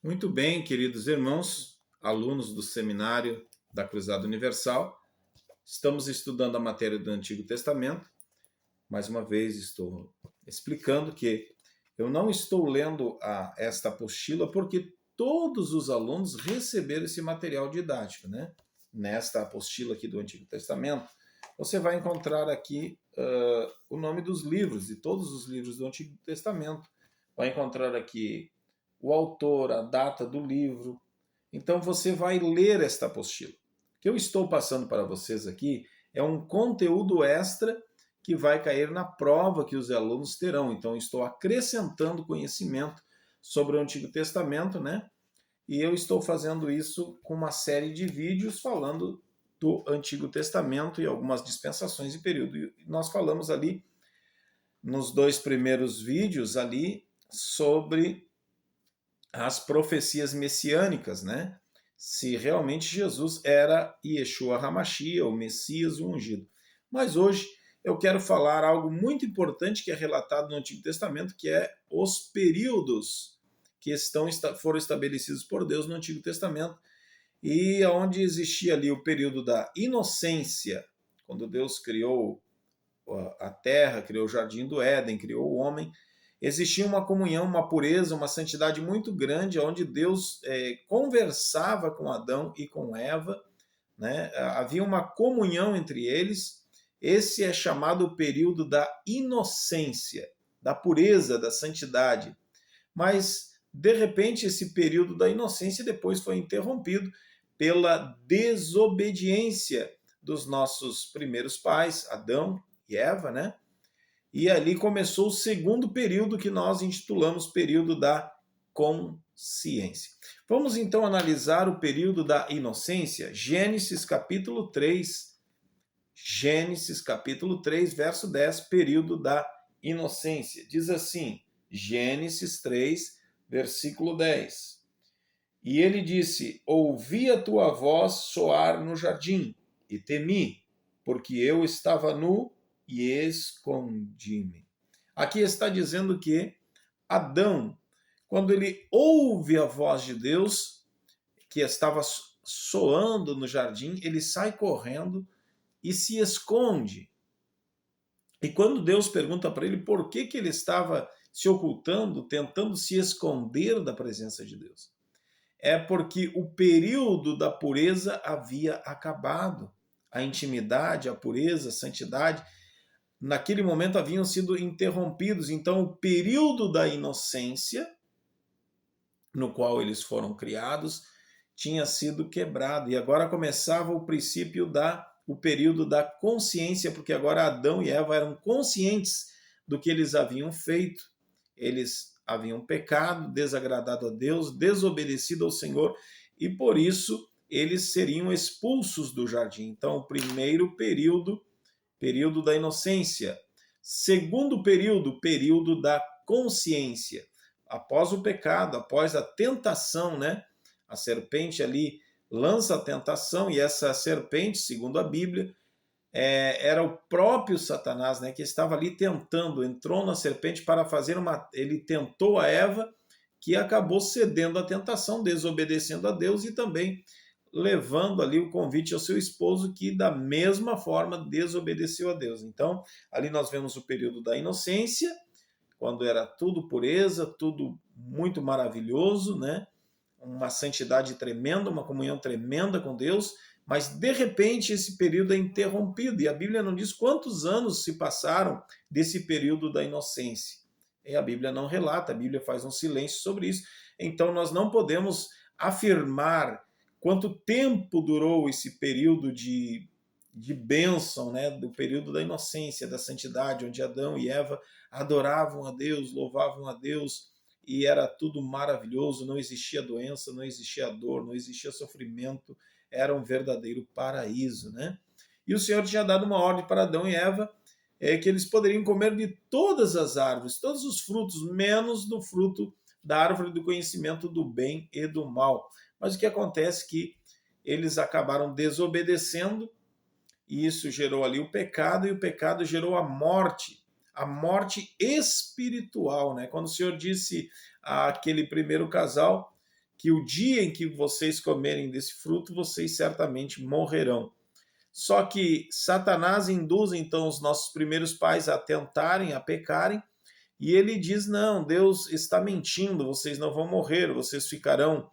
Muito bem, queridos irmãos, alunos do seminário da Cruzada Universal, estamos estudando a matéria do Antigo Testamento. Mais uma vez estou explicando que eu não estou lendo esta apostila porque todos os alunos receberam esse material didático, né? Nesta apostila aqui do Antigo Testamento, você vai encontrar aqui o nome dos livros, de todos os livros do Antigo Testamento. Vai encontrar aqui o autor, a data do livro. Então você vai ler esta apostila. O que eu estou passando para vocês aqui é um conteúdo extra que vai cair na prova que os alunos terão. Então estou acrescentando conhecimento sobre o Antigo Testamento, né? E eu estou fazendo isso com uma série de vídeos falando do Antigo Testamento e algumas dispensações e período. E nós falamos ali nos dois primeiros vídeos ali sobre as profecias messiânicas, né? Se realmente Jesus era Yeshua HaMashiach, o Messias, o ungido. Mas hoje eu quero falar algo muito importante que é relatado no Antigo Testamento, que é os períodos que foram estabelecidos por Deus no Antigo Testamento e onde existia ali o período da inocência, quando Deus criou a terra, criou o jardim do Éden, criou o homem, existia uma comunhão, uma pureza, uma santidade muito grande, onde Deus conversava com Adão e com Eva, né? Havia uma comunhão entre eles. Esse é chamado o período da inocência, da pureza, da santidade. Mas, de repente, esse período da inocência depois foi interrompido pela desobediência dos nossos primeiros pais, Adão e Eva, né? E ali começou o segundo período que nós intitulamos período da consciência. Vamos então analisar o período da inocência, Gênesis capítulo 3. Gênesis capítulo 3, verso 10, período da inocência. Diz assim, Gênesis 3, versículo 10. E ele disse: Ouvi a tua voz soar no jardim, e temi, porque eu estava nu e escondi-me. Aqui está dizendo que Adão, quando ele ouve a voz de Deus, que estava soando no jardim, ele sai correndo e se esconde. E quando Deus pergunta para ele por que ele estava se ocultando, tentando se esconder da presença de Deus, é porque o período da pureza havia acabado. A intimidade, a pureza, a santidade, naquele momento haviam sido interrompidos. Então, o período da inocência, no qual eles foram criados, tinha sido quebrado. E agora começava o período da consciência, porque agora Adão e Eva eram conscientes do que eles haviam feito. Eles haviam pecado, desagradado a Deus, desobedecido ao Senhor, e por isso eles seriam expulsos do jardim. Então, o primeiro período, período da inocência. Segundo período, período da consciência. Após o pecado, após a tentação, né? A serpente ali lança a tentação, e essa serpente, segundo a Bíblia, era o próprio Satanás, né, que estava ali tentando, entrou na serpente para fazer ele tentou a Eva, que acabou cedendo à tentação, desobedecendo a Deus e também levando ali o convite ao seu esposo, que da mesma forma desobedeceu a Deus. Então, ali nós vemos o período da inocência, quando era tudo pureza, tudo muito maravilhoso, né? Uma santidade tremenda, uma comunhão tremenda com Deus, mas de repente esse período é interrompido, e a Bíblia não diz quantos anos se passaram desse período da inocência. E a Bíblia não relata, a Bíblia faz um silêncio sobre isso. Então nós não podemos afirmar quanto tempo durou esse período de bênção, né, do período da inocência, da santidade, onde Adão e Eva adoravam a Deus, louvavam a Deus, e era tudo maravilhoso, não existia doença, não existia dor, não existia sofrimento, era um verdadeiro paraíso, né? E o Senhor tinha dado uma ordem para Adão e Eva, que eles poderiam comer de todas as árvores, todos os frutos, menos do fruto da árvore do conhecimento do bem e do mal. Mas o que acontece é que eles acabaram desobedecendo, e isso gerou ali o pecado, e o pecado gerou a morte espiritual, né? Quando o Senhor disse àquele primeiro casal que o dia em que vocês comerem desse fruto, vocês certamente morrerão. Só que Satanás induz então os nossos primeiros pais a tentarem, a pecarem, e ele diz: não, Deus está mentindo, vocês não vão morrer, vocês ficarão,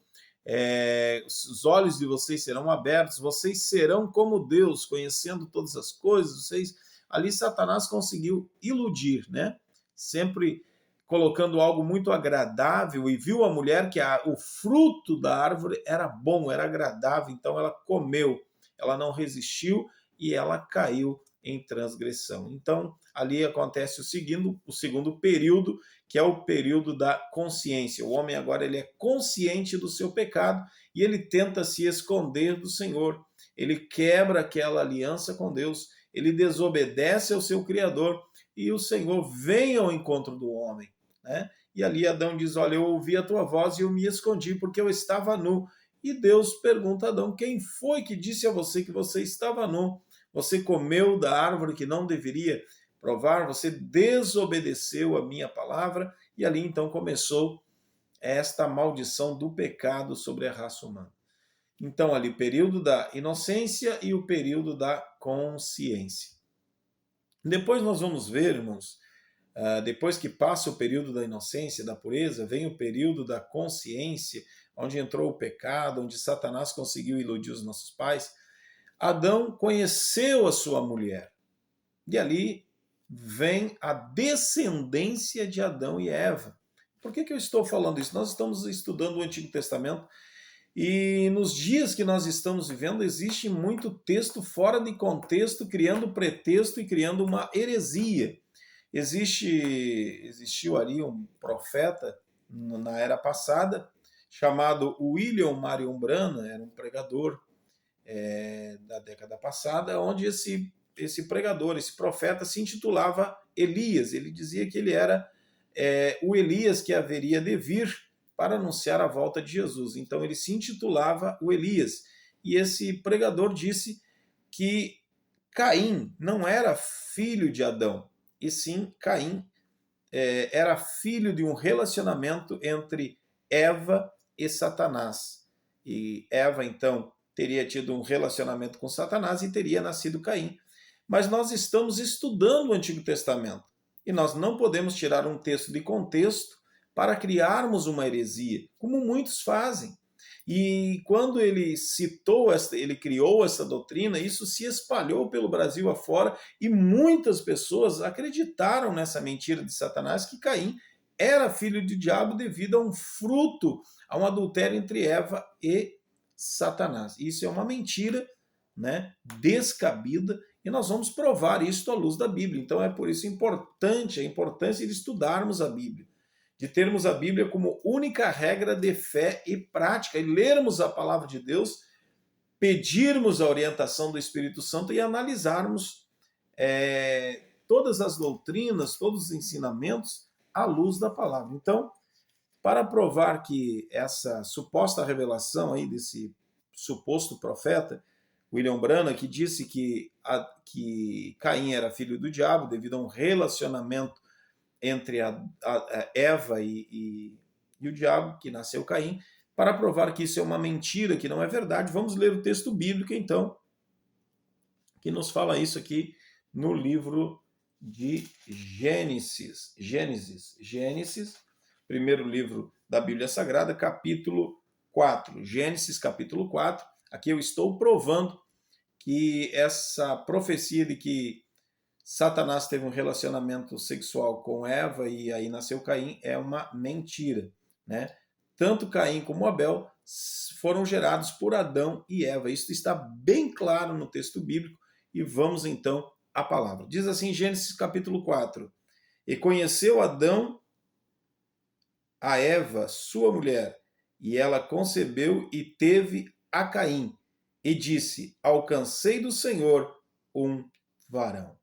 os olhos de vocês serão abertos, vocês serão como Deus, conhecendo todas as coisas. Vocês... Ali Satanás conseguiu iludir, né? Sempre colocando algo muito agradável, e viu a mulher que o fruto da árvore era bom, era agradável, então ela comeu, ela não resistiu e ela caiu em transgressão. Então, ali acontece o segundo período, que é o período da consciência. O homem agora ele é consciente do seu pecado e ele tenta se esconder do Senhor. Ele quebra aquela aliança com Deus, ele desobedece ao seu Criador e o Senhor vem ao encontro do homem, né? E ali Adão diz: olha, eu ouvi a tua voz e eu me escondi porque eu estava nu. E Deus pergunta a Adão: quem foi que disse a você que você estava nu? Você comeu da árvore que não deveria provar, você desobedeceu a minha palavra, e ali então começou esta maldição do pecado sobre a raça humana. Então ali período da inocência e o período da consciência. Depois nós vamos ver, irmãos, depois que passa o período da inocência, da pureza, vem o período da consciência, onde entrou o pecado, onde Satanás conseguiu iludir os nossos pais. Adão conheceu a sua mulher. E ali vem a descendência de Adão e Eva. Por que eu estou falando isso? Nós estamos estudando o Antigo Testamento e nos dias que nós estamos vivendo existe muito texto fora de contexto, criando pretexto e criando uma heresia. Existiu ali um profeta na era passada chamado William Marion Branham, era um pregador da década passada, onde esse pregador, esse profeta se intitulava Elias. Ele dizia que ele era o Elias que haveria de vir para anunciar a volta de Jesus. Então ele se intitulava o Elias. E esse pregador disse que Caim não era filho de Adão, e sim Caim era filho de um relacionamento entre Eva e Satanás. E Eva, então, teria tido um relacionamento com Satanás e teria nascido Caim. Mas nós estamos estudando o Antigo Testamento e nós não podemos tirar um texto de contexto para criarmos uma heresia, como muitos fazem. E quando ele ele criou essa doutrina, isso se espalhou pelo Brasil afora e muitas pessoas acreditaram nessa mentira de Satanás que Caim era filho de diabo devido a um fruto, a um adultério entre Eva e Satanás. Isso é uma mentira, né, descabida, e nós vamos provar isso à luz da Bíblia. Então é por isso importante, a importância de estudarmos a Bíblia, de termos a Bíblia como única regra de fé e prática, e lermos a palavra de Deus, pedirmos a orientação do Espírito Santo e analisarmos todas as doutrinas, todos os ensinamentos à luz da palavra. Então, para provar que essa suposta revelação aí desse suposto profeta, William Branham, que disse que Caim era filho do diabo devido a um relacionamento entre a Eva e o diabo, que nasceu Caim, para provar que isso é uma mentira, que não é verdade, vamos ler o texto bíblico, então, que nos fala isso aqui no livro de Gênesis, primeiro livro da Bíblia Sagrada, capítulo 4. Gênesis, capítulo 4. Aqui eu estou provando que essa profecia de que Satanás teve um relacionamento sexual com Eva e aí nasceu Caim é uma mentira, né? Tanto Caim como Abel foram gerados por Adão e Eva. Isso está bem claro no texto bíblico e vamos então à palavra. Diz assim, Gênesis capítulo 4. E conheceu Adão a Eva, sua mulher, e ela concebeu e teve a Caim, e disse: alcancei do Senhor um varão.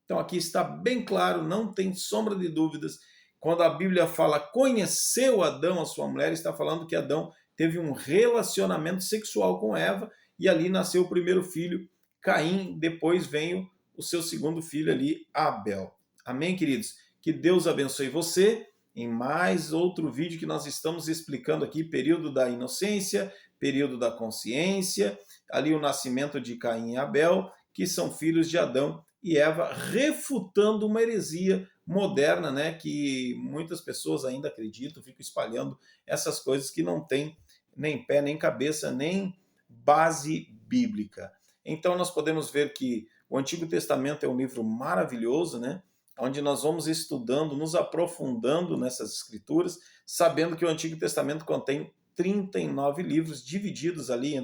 Então aqui está bem claro, não tem sombra de dúvidas, quando a Bíblia fala conheceu Adão a sua mulher, está falando que Adão teve um relacionamento sexual com Eva, e ali nasceu o primeiro filho, Caim, depois veio o seu segundo filho ali, Abel. Amém, queridos? Que Deus abençoe você em mais outro vídeo que nós estamos explicando aqui, período da inocência, período da consciência, ali o nascimento de Caim e Abel, que são filhos de Adão e Eva, refutando uma heresia moderna, né, que muitas pessoas ainda acreditam, ficam espalhando essas coisas que não têm nem pé, nem cabeça, nem base bíblica. Então nós podemos ver que o Antigo Testamento é um livro maravilhoso, né, onde nós vamos estudando, nos aprofundando nessas escrituras, sabendo que o Antigo Testamento contém 39 livros divididos ali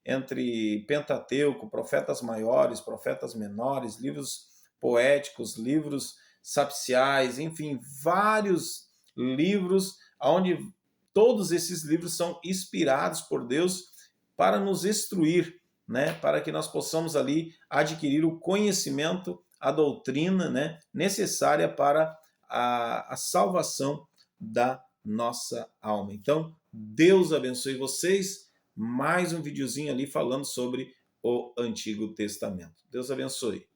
entre Pentateuco, profetas maiores, profetas menores, livros poéticos, livros sapciais, enfim, vários livros onde todos esses livros são inspirados por Deus para nos instruir, né, para que nós possamos ali adquirir o conhecimento, a doutrina, né, necessária para a salvação da nossa alma. Então, Deus abençoe vocês. Mais um videozinho ali falando sobre o Antigo Testamento. Deus abençoe.